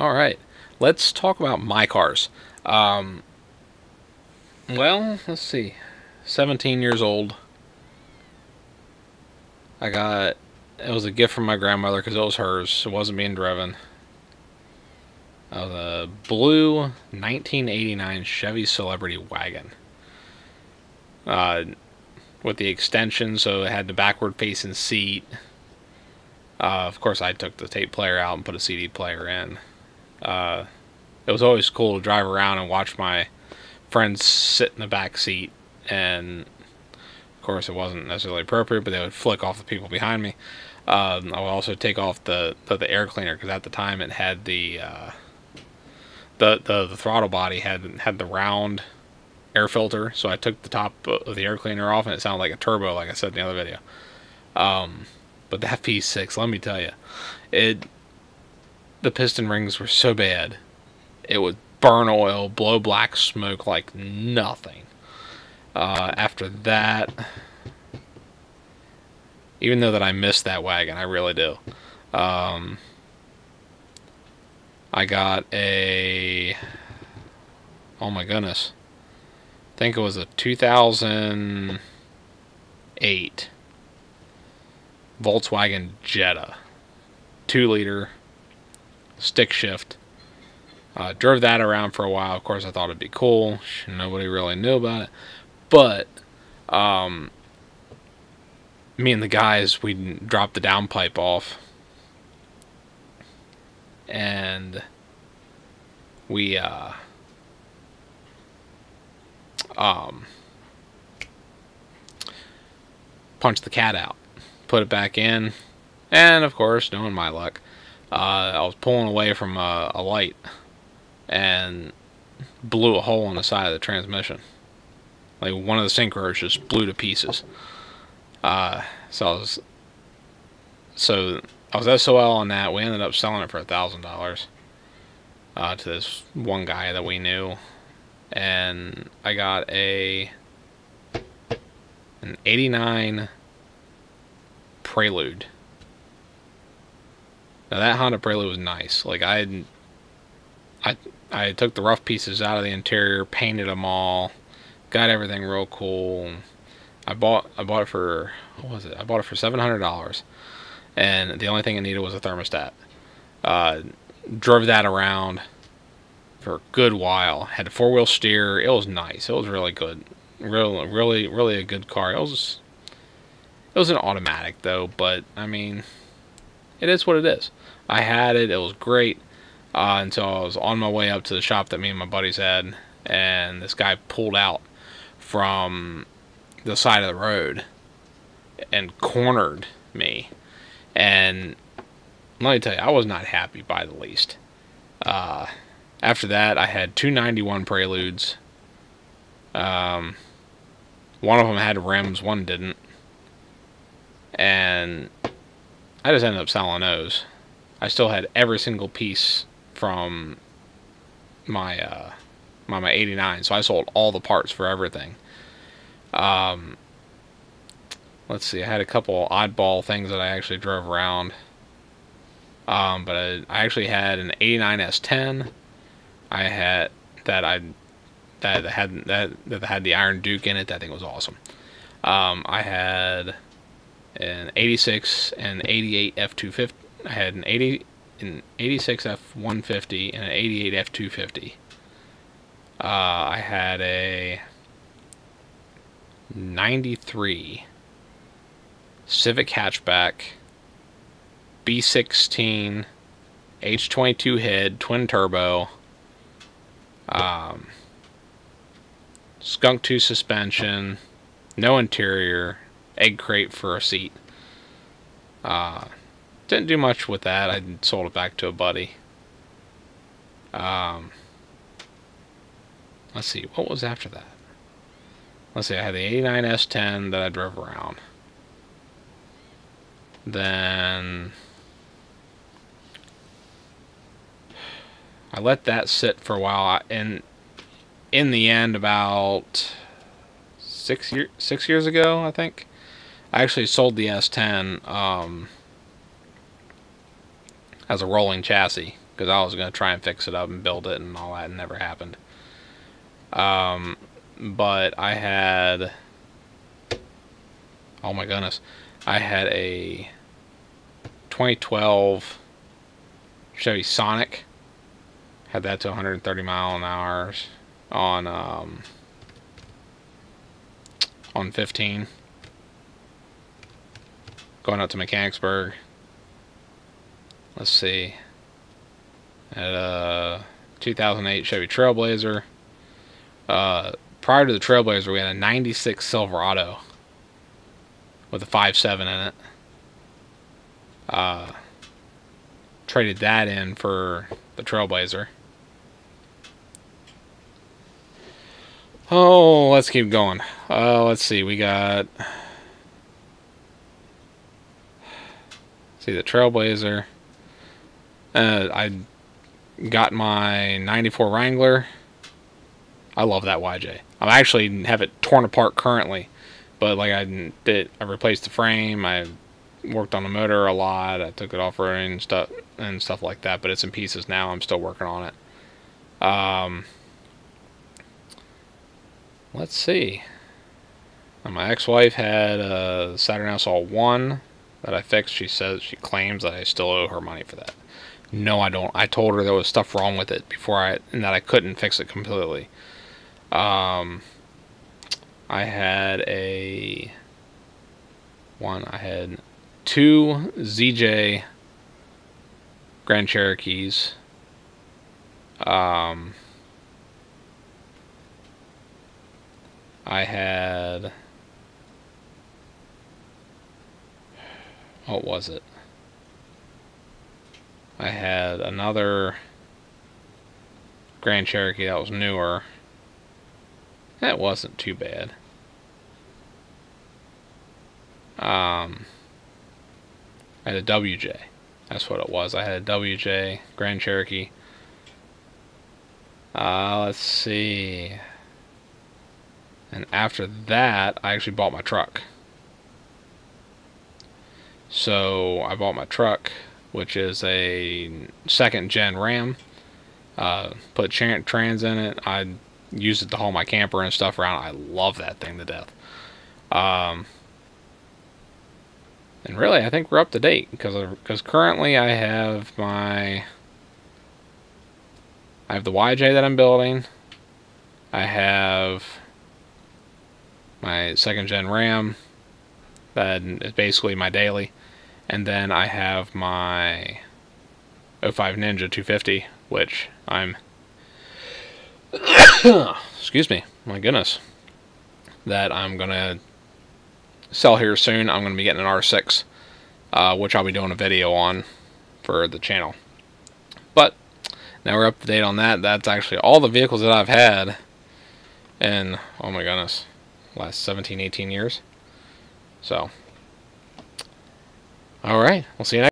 All right, let's talk about my cars. Um, well, let's see. 17 years old. It was a gift from my grandmother because it was hers. It wasn't being driven. A blue 1989 Chevy Celebrity wagon. Uh, with the extension, so it had the backward facing seat. Of course, I took the tape player out and put a CD player in. Uh, it was always cool to drive around and watch my friends sit in the back seat, and of course it wasn't necessarily appropriate, but they would flick off the people behind me. I would also take off the air cleaner because at the time it had the throttle body had the round air filter, so I took the top of the air cleaner off and it sounded like a turbo, like I said in the other video. But that P6, let me tell you, the piston rings were so bad, it would burn oil, blow black smoke like nothing. After that, even though that I missed that wagon, I really do. I got oh my goodness, I think it was a 2008 Volkswagen Jetta, 2-liter, stick shift. Drove that around for a while. Of course, I thought it'd be cool. Nobody really knew about it. But me and the guys, we dropped the downpipe off, and we punched the cat out, put it back in, and of course, knowing my luck, I was pulling away from a light and blew a hole in the side of the transmission. Like, one of the synchros just blew to pieces. So I was SOL on that. We ended up selling it for $1,000 to this one guy that we knew, and I got an '89 Prelude. Now that Honda Prelude was nice. Like, I took the rough pieces out of the interior, painted them all, got everything real cool. I bought it for, what was it? I bought it for $700, and the only thing it needed was a thermostat. Drove that around for a good while. Had a 4-wheel steer. It was nice. It was really good. Really a good car. It was an automatic though, but I mean, it is what it is. I had it. It was great until I was on my way up to the shop that me and my buddies had, and this guy pulled out from the side of the road and cornered me, and let me tell you, I was not happy by the least. After that, I had 291 Preludes. One of them had rims, one didn't, and I just ended up selling those. I still had every single piece from my my '89, so I sold all the parts for everything. Let's see, I had a couple oddball things that I actually drove around. But I actually had an '89 S10. I had that had the Iron Duke in it. That thing was awesome. I had an '86 and '88 F250. I had an '86 F150 and an '88 F250. I had a '93 Civic hatchback, B16, H22 head, twin turbo, Skunk 2 suspension, no interior, egg crate for a seat. Didn't do much with that. I sold it back to a buddy. Let's see, what was after that? Let's see, I had the '89 S10 that I drove around. Then I let that sit for a while, and in the end, about 6 years ago, I think, I actually sold the S10 as a rolling chassis, because I was going to try and fix it up and build it and all that, and never happened. But I had, oh my goodness, I had a 2012 Chevy Sonic. Had that to 130 mile an hour on 15, going out to Mechanicsburg. Let's see, at a 2008 Chevy Trailblazer. Prior to the Trailblazer, we had a 96 Silverado with a 5.7 in it. Traded that in for the Trailblazer. Oh, let's keep going. Let's see, we got, the Trailblazer. I got my 94 Wrangler. I love that YJ. I actually have it torn apart currently, but like I replaced the frame. I worked on the motor a lot. I took it off-roading and stuff like that, but it's in pieces now. I'm still working on it. Let's see. My ex-wife had a Saturn SL 1 that I fixed. She claims that I still owe her money for that. No, I don't. I told her there was stuff wrong with it and that I couldn't fix it completely. I had two ZJ Grand Cherokees. I had, what was it? I had another Grand Cherokee that was newer. That wasn't too bad. I had a WJ. That's what it was. I had a WJ Grand Cherokee. Let's see. And after that, I actually bought my truck. So I bought my truck, which is a 2nd gen Ram. Put trans in it. I used it to haul my camper and stuff around. I love that thing to death. And really, I think we're up to date because currently I have the YJ that I'm building. I have my 2nd gen Ram that is basically my daily, and then I have my 05 Ninja 250, which I'm excuse me, my goodness, that I'm gonna sell here soon. I'm gonna be getting an R6, which I'll be doing a video on for the channel. But now we're up to date on that. That's actually all the vehicles that I've had in, oh my goodness, last 17-18 years. So alright, we'll see you next